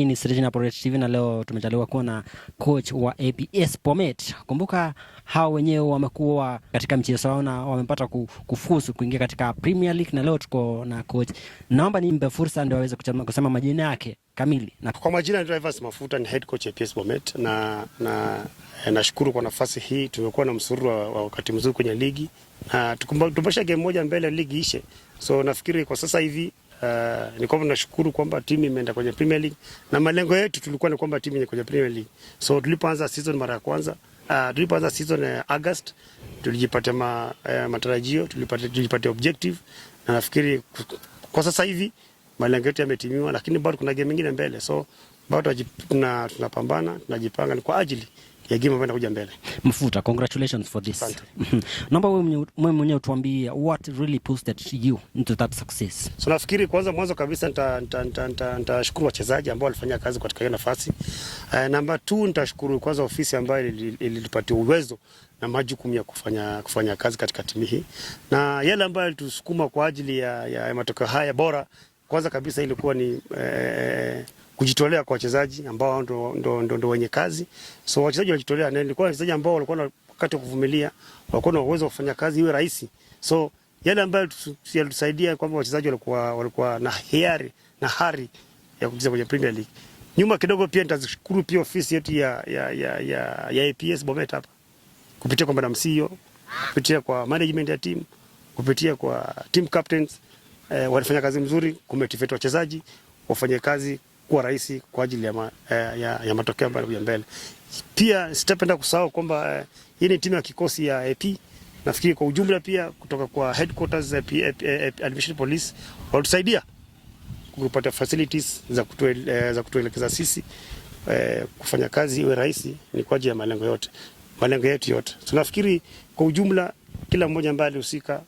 Hii ni Sirejina Portrait TV na leo tumejaliwa kuwa na coach wa APS Bomet. Kumbuka hao wenyewe wamekuwa katika mchezo wao na wamepata kufuzu kuingia katika Premier League, na leo tuko na coach. Naomba nimpe fursa ndio aweze kusema majina yake kamili. Kwa majina ni Drivers Mafuta, ni head coach APS Bomet, na nashukuru kwa nafasi hii. Tumekuwa na msururu wa wakati mzuri kwenye ligi. Tumbasha game moja mbele ligi ishe. So nafikiri kwa sasa hivi ni kwamba nashukuru kwamba timu imeenda kwenye Premier League, na malengo yetu tulikuwa ni kwamba timu kwenye Premier League. So tulipoanza season mara ya kwanza, tulipoanza season August, tulijipatia matarajio, tulipatia objective, na nafikiri kwa sasa hivi malengo yetu yametimiwa, lakini bado kuna game nyingine mbele. So bado tunapambana, tunajipanga ni kwa ajili ya game ambayo inakuja mbele. Mafuta, congratulations for this. Naomba wewe mwenyewe utuambie what really boosted you into that success. So nafikiri mwanzo kabisa nitashukuru wachezaji ambao walifanya kazi katika hiyo nafasi. Number 2, nitashukuru kwanza ofisi ambayo ilitupatia uwezo na majukumu ya kufanya kazi katika timu hii. Na yale ambayo tusukuma kwa ajili ya matokeo haya bora, kwanza kabisa ilikuwa ni kujitolea kwa wachezaji ambao ndo wenye kazi. So wachezaji walijitolea, na ilikuwa wachezaji ambao walikuwa na wakati wa kuvumilia, walikuwa na uwezo wa kufanya kazi iwe rahisi. So yale ambayo yalitusaidia kwamba wachezaji walikuwa na hiari na hari ya kucheza kwenye Premier League. Nyuma kidogo pia nitashukuru pia ofisi yetu ya APS Bomet hapa, kupitia kwa Madam CEO, kupitia kwa management ya team, kupitia kwa team captains, walifanya kazi mzuri kumotivate wachezaji wafanye kazi kuwa rahisi kwa ajili ya matokeo ambayo yanakuja mbele. Pia sitapenda kusahau kwamba hii ni timu ya kikosi ya AP. Nafikiri kwa ujumla pia kutoka kwa headquarters Admission Police walitusaidia kupata facilities za kutuelekeza sisi kufanya kazi iwe rahisi, ni kwa ajili ya malengo yetu yote. Tunafikiri kwa ujumla kila mmoja ambaye alihusika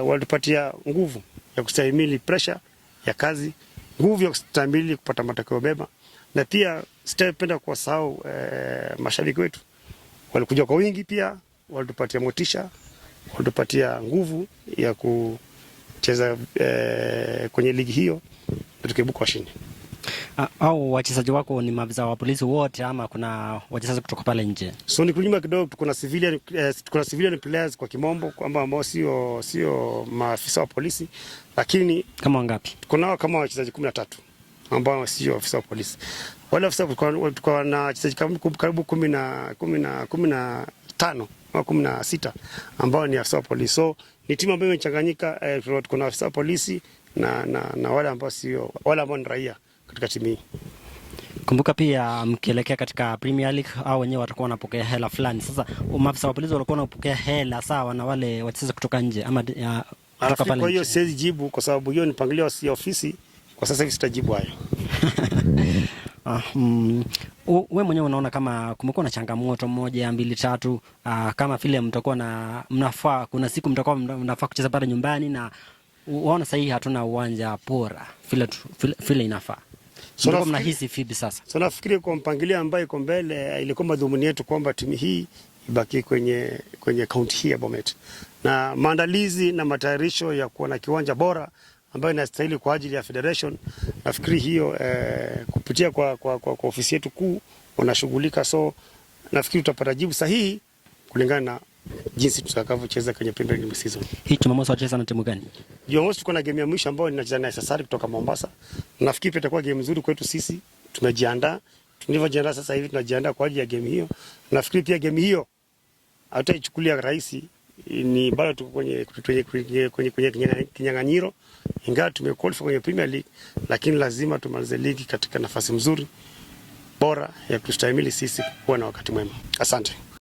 walitupatia nguvu ya kustahimili pressure ya kazi, nguvu ya kustahimili kupata matokeo mema. Na pia sitapenda kuwasahau mashabiki wetu, walikuja kwa wingi, pia walitupatia motisha, walitupatia nguvu ya kucheza kwenye ligi hiyo na tukaibuka washindi. Au wachezaji wako ni maafisa wa polisi wote ama kuna wachezaji kutoka pale nje? So ni kunyuma kidogo, kuna civilian players kwa kimombo, ambao sio maafisa wa polisi, lakini kama wangapi? Kuna kama wachezaji 13 ambao sio afisa wa polisi. Wale afisa tulikuwa na wachezaji karibu 15 au 16 ambao ni afisa wa polisi. So ni timu ambayo imechanganyika, kuna afisa wa polisi na wale ambao ni raia katika timu hii. Kumbuka pia mkielekea katika Premier League au wenyewe watakuwa wanapokea hela fulani. Sasa maafisa wa polisi walikuwa wanapokea hela sawa na wale wachezaji kutoka nje ama kutoka pale? Kwa hiyo siwezi jibu kwa sababu hiyo ni mpangilio ya ofisi. Kwa sasa hivi sitajibu hayo. Wewe mwenyewe unaona kama kumekuwa na changamoto 1, 2, 3 kama vile mtakuwa na mnafaa, kuna siku mtakuwa mnafaa kucheza pale nyumbani na waona sasa hii hatuna uwanja bora vile inafaa. So mnahisi vipi sasa? So nafikiri kwa mpangilio ambayo iko mbele, ilikuwa madhumuni yetu kwamba timu hii ibaki kwenye kaunti hii ya Bomet, na maandalizi na matayarisho ya kuwa na kiwanja bora ambayo inastahili kwa ajili ya federation. Nafikiri hiyo kupitia kwa ofisi yetu kuu wanashughulika. So nafikiri tutapata jibu sahihi kulingana na jinsi tutakavyocheza kwenye Premier League season. Hii Jumamosi wacheza na timu gani? Jumamosi tuko na game ya mwisho ambayo ninacheza na SSR kutoka Mombasa. Nafikiri pia itakuwa game nzuri kwetu sisi. Tumejiandaa. Tulivyojiandaa sasa hivi tunajiandaa kwa ajili ya game hiyo. Nafikiri pia game hiyo hataichukulia rahisi, ni bado tuko kwenye kinyang'anyiro. Ingawa tumequalify kwenye Premier League, lakini lazima tumalize ligi katika nafasi nzuri bora ya kustahimili sisi kuwa na wakati mwema. Asante.